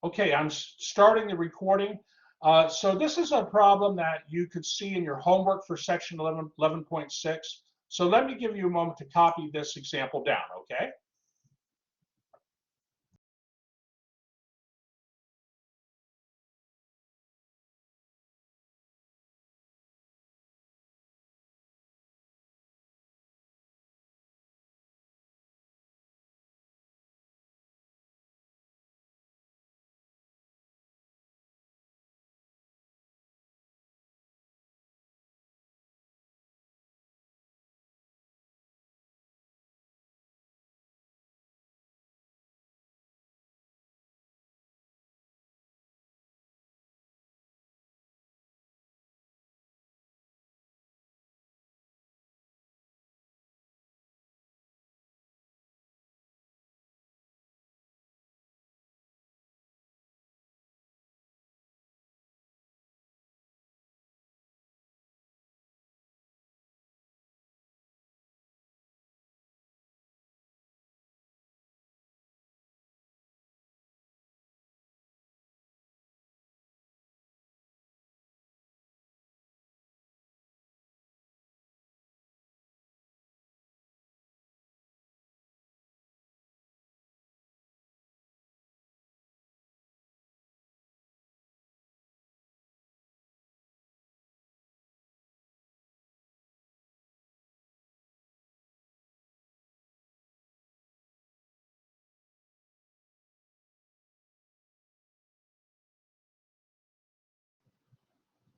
Okay, I'm starting the recording. So this is a problem that you could see in your homework for section 11.6. So let me give you a moment to copy this example down, okay?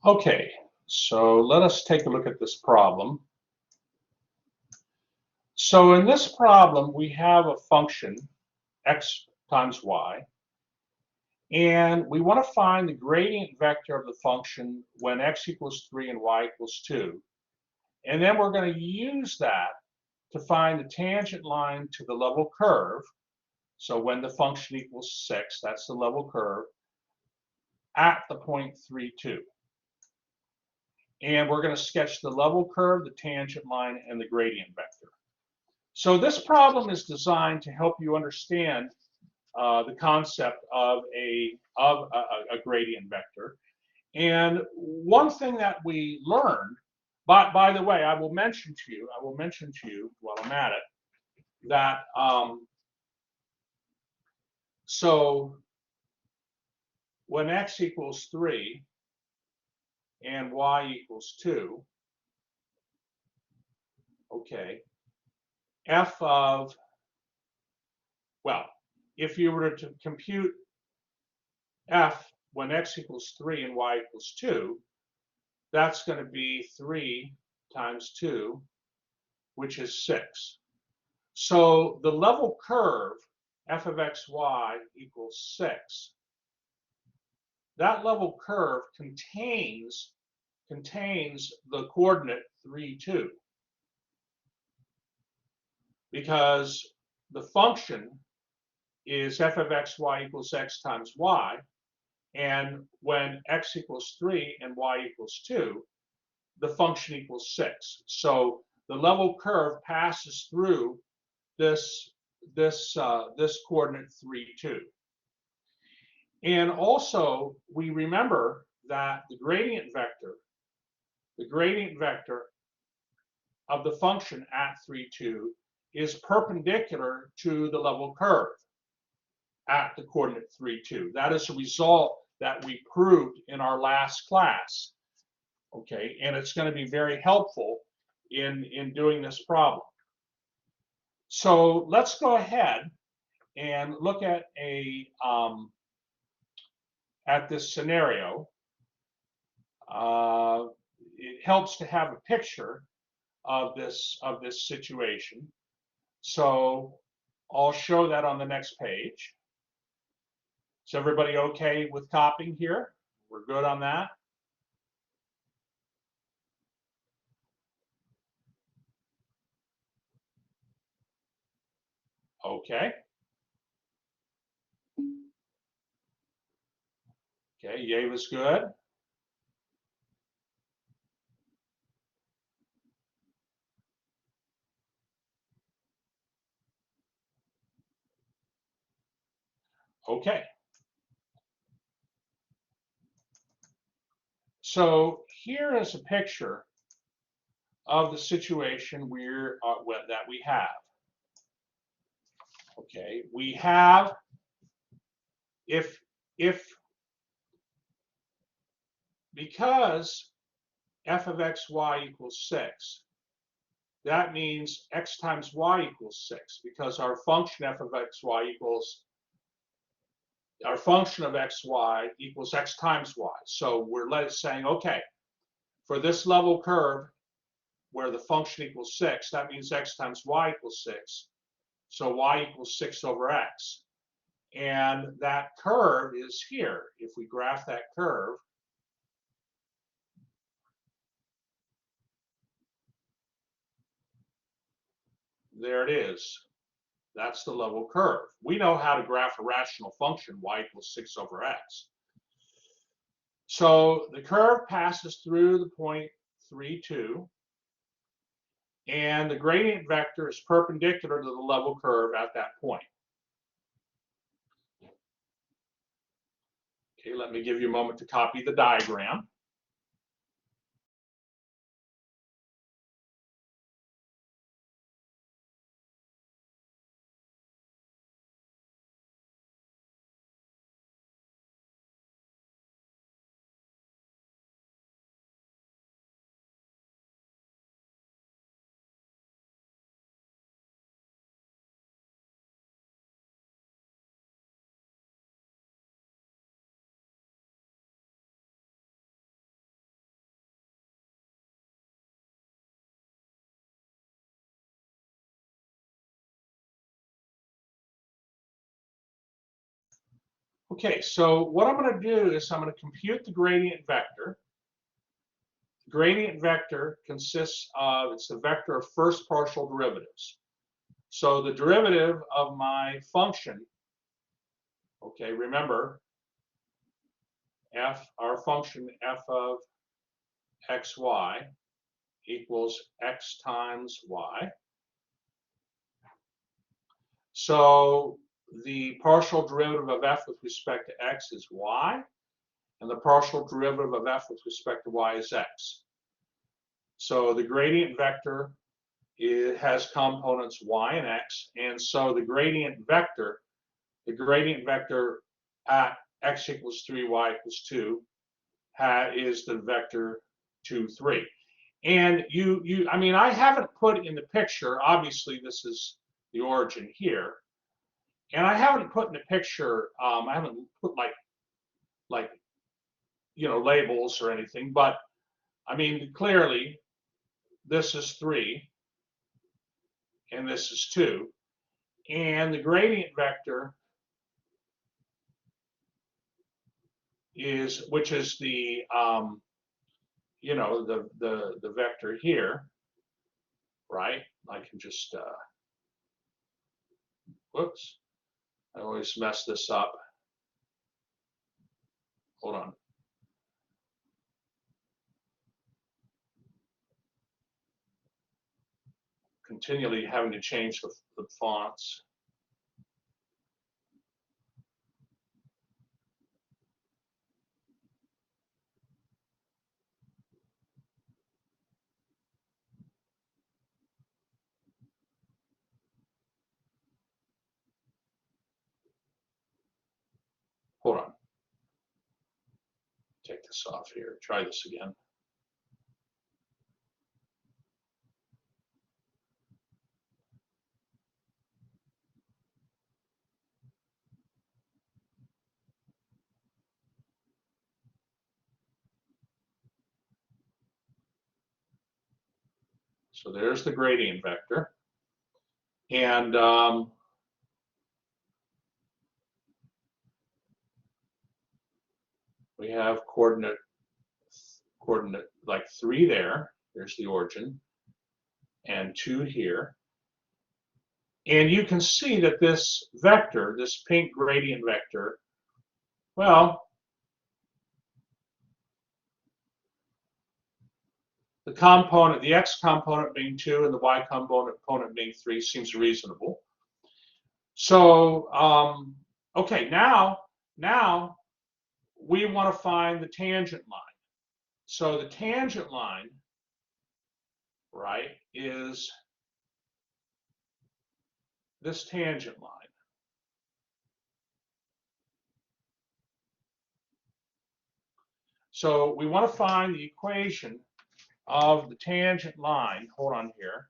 Okay, so let us take a look at this problem. So in this problem, we have a function, x times y, and we want to find the gradient vector of the function when x equals 3 and y equals 2. And then we're going to use that to find the tangent line to the level curve. So when the function equals 6, that's the level curve, at the point 3, 2. And we're going to sketch the level curve, the tangent line, and the gradient vector. So this problem is designed to help you understand the concept of a gradient vector. And one thing that we learned, by the way, I will mention to you while I'm at it, that so when x equals 3 and y equals 2, okay, f of, well, if you were to compute f when x equals 3 and y equals 2, that's going to be 3 times 2, which is 6. So the level curve, f of xy equals 6. That level curve contains the coordinate 3, 2. Because the function is f of xy equals x times y, and when x equals 3 and y equals 2, the function equals 6. So the level curve passes through this coordinate 3, 2. And also, we remember that the gradient vector of the function at 3, 2 is perpendicular to the level curve at the coordinate 3, 2. That is a result that we proved in our last class. Okay, and it's going to be very helpful in doing this problem. So let's go ahead and look at this scenario. It helps to have a picture of this situation. So I'll show that on the next page. Is everybody okay with copying here? We're good on that? Okay. Okay, Yeva's good. Okay. So here is a picture of the situation that we have. Okay, we have if because f of xy equals 6, that means x times y equals 6, because our function f of xy equals our function of xy equals x times y. So we're saying, okay, for this level curve where the function equals 6, that means x times y equals 6. So y equals 6 over x. And that curve is here. If we graph that curve, there it is. That's the level curve. We know how to graph a rational function, y equals 6 over x. So the curve passes through the point 3, 2, and the gradient vector is perpendicular to the level curve at that point. Okay, let me give you a moment to copy the diagram. Okay, so what I'm going to do is I'm going to compute the gradient vector. The gradient vector consists of, it's the vector of first partial derivatives. So the derivative of my function, okay, remember, our function f of xy equals x times y. So the partial derivative of f with respect to x is y, and the partial derivative of f with respect to y is x. So the gradient vector has components y and x, and so the gradient vector at x equals 3, y equals 2 is the vector 2, 3. And I mean, I haven't put in the picture, obviously this is the origin here, and I haven't put in the picture, I haven't put like labels or anything, but I mean, clearly this is 3 and this is 2, and the gradient vector is, which is the the vector here, right? I can just whoops, I always mess this up. Hold on. Continually having to change the fonts. Hold on. Take this off here. Try this again. So there's the gradient vector. And we have coordinate like 3 there. There's the origin. And 2 here. And you can see that this vector, this pink gradient vector, well, the x component being 2 and the y component being 3 seems reasonable. So, okay, now we want to find the tangent line. So the tangent line, right, is this tangent line. So we want to find the equation of the tangent line. Hold on here.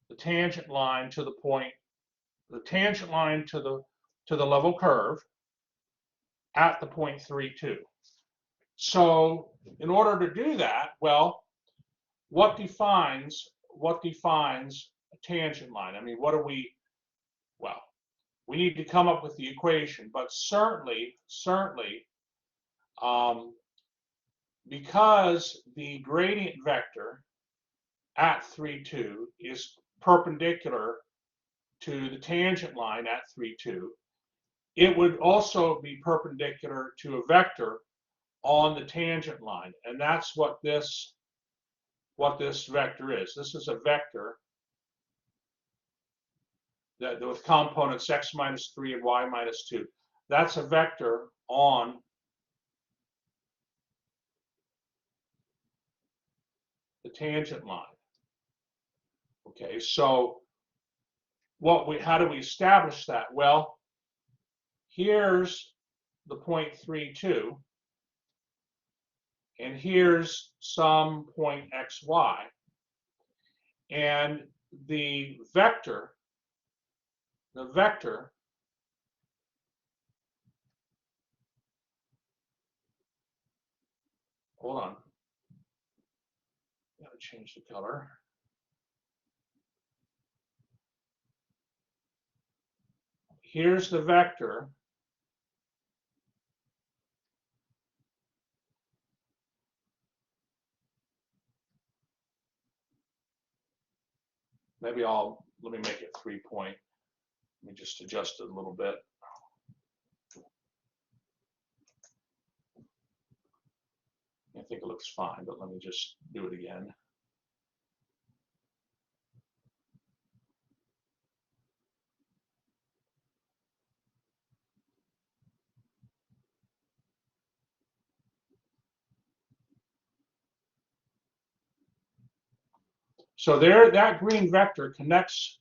The tangent line to the point, the tangent line to the level curve at the point 3, 2. So in order to do that, well, what defines a tangent line? I mean, what do we, well, we need to come up with the equation, but certainly, because the gradient vector at 3, 2 is perpendicular to the tangent line at 3, 2, it would also be perpendicular to a vector on the tangent line, and that's what this vector is. This is a vector that with components x minus 3 and y minus 2. That's a vector on the tangent line. Okay, so how do we establish that? Well, here's the point 3, 2, and here's some point xy, and the vector, hold on, gotta change the color. Here's the vector. Let me make it 3 point. Let me just adjust it a little bit. I think it looks fine, but let me just do it again. So there, that green vector connects,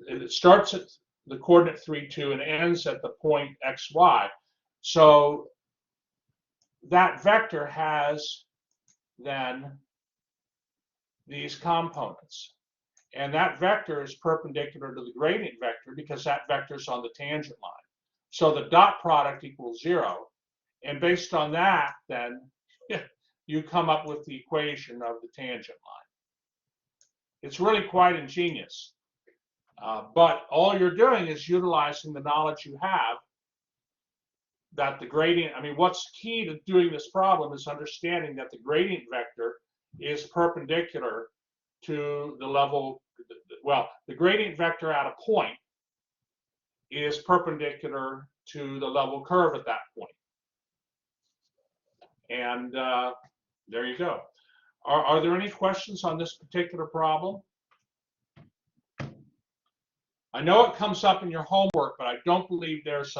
it starts at the coordinate 3, 2 and ends at the point xy. So that vector has then these components. And that vector is perpendicular to the gradient vector because that vector is on the tangent line. So the dot product equals 0. And based on that, then you come up with the equation of the tangent line. It's really quite ingenious. But all you're doing is utilizing the knowledge you have that the gradient, I mean, what's key to doing this problem is understanding that the gradient vector is perpendicular to the level, well, the gradient vector at a point is perpendicular to the level curve at that point. And there you go. Are there any questions on this particular problem? I know it comes up in your homework, but I don't believe there's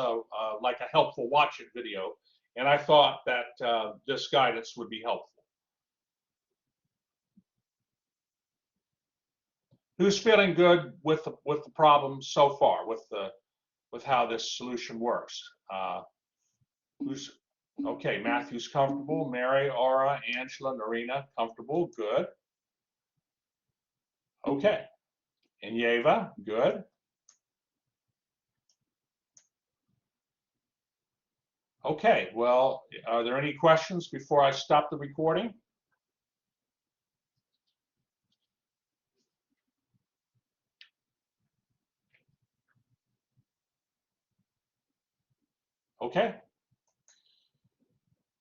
like a helpful watch it video. And I thought that this guidance would be helpful. Who's feeling good with the problem so far, with how this solution works? Who's okay? Matthew's comfortable. Mary, Aura, Angela, Narina, comfortable. Good. Okay. And Yeva, good. Okay. Well, are there any questions before I stop the recording? Okay.